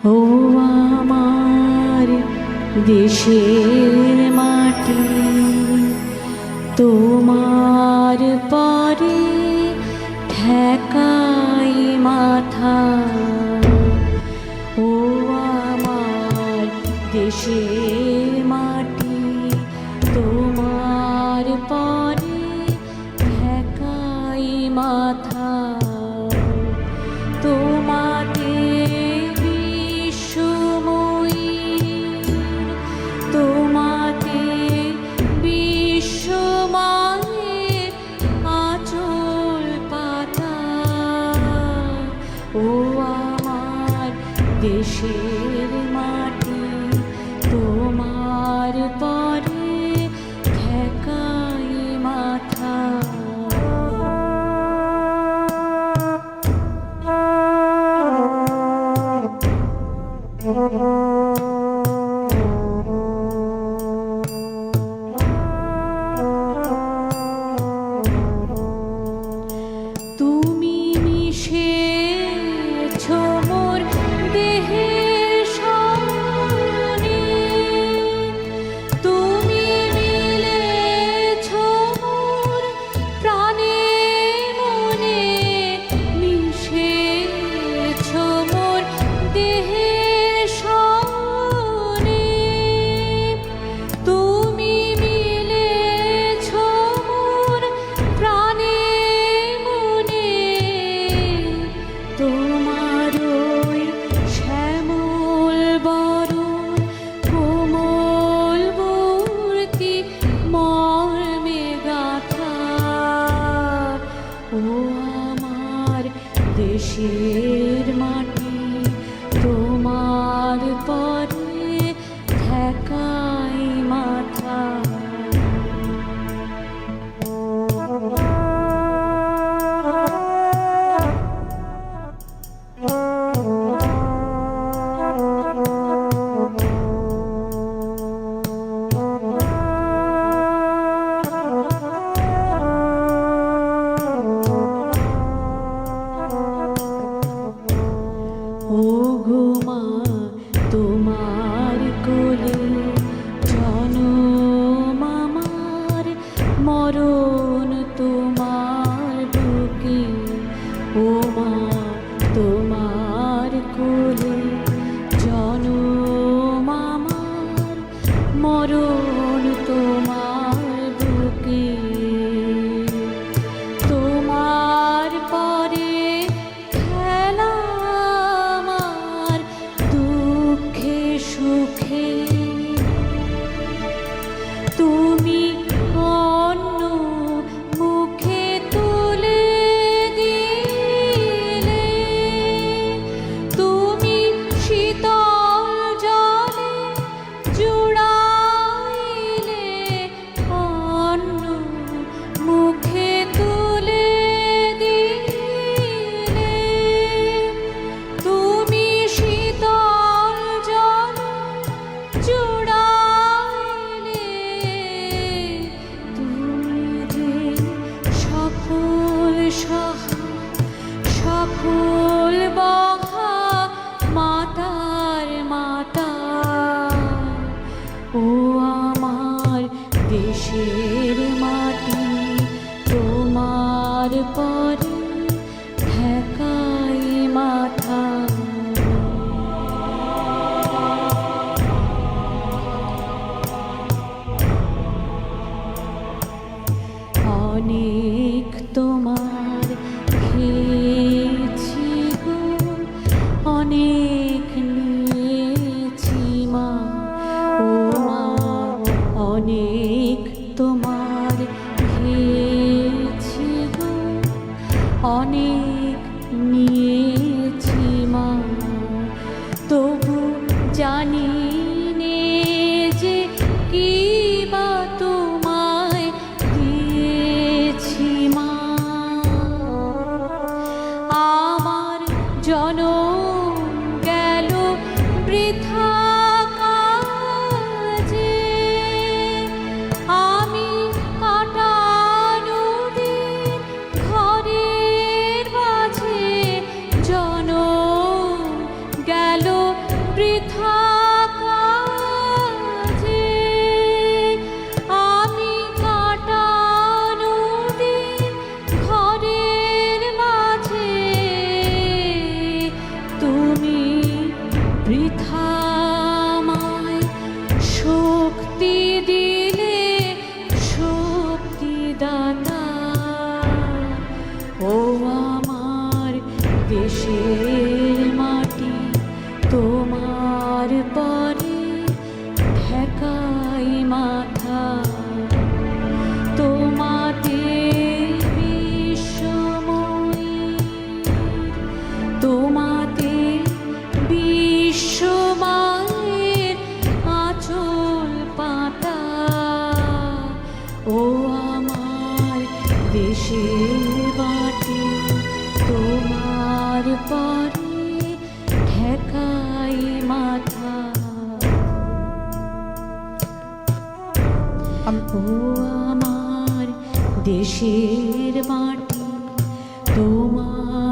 ও আমার দেশের মাটি, তোমার পরে ঠেকাই মাথা। ও আমার দেশের মাটি, তোমার পরে ঠেকাই মাথা। তোমাতে বিশ্বময়ীর, তোমাতে বিশ্বমায়ের আঁচল পাতা। ও আমার দেশের মাটি, তোমার পরে ঠেকাই মাথা। তুমি মিশেছ মোর দেহের সঙ্গে, তুমি মিলেছ মোর প্রাণে মনে, মিশেছ মোর দেহের সঙ্গে। তুমি মিলেছ মোর প্রাণে মনে, তোমার ওই শ্যামল বরণ কোমল মূর্তি মর্মে গাথা। ও আমার দেশের মাটি, তোমার পরে ঠেকাই মাথা। ও আমার দেশের মাটি, তোমার পরে ঠেকাই মাথা। তোমাতে বিশ্বময়ী, তোমাতে বিশ্বমায়ের আঁচল পাতা। ও আমার দেশের মাটি, তোমার পরে ঠেকাই মাথা। ও আমার দেশের মাটি, তোমার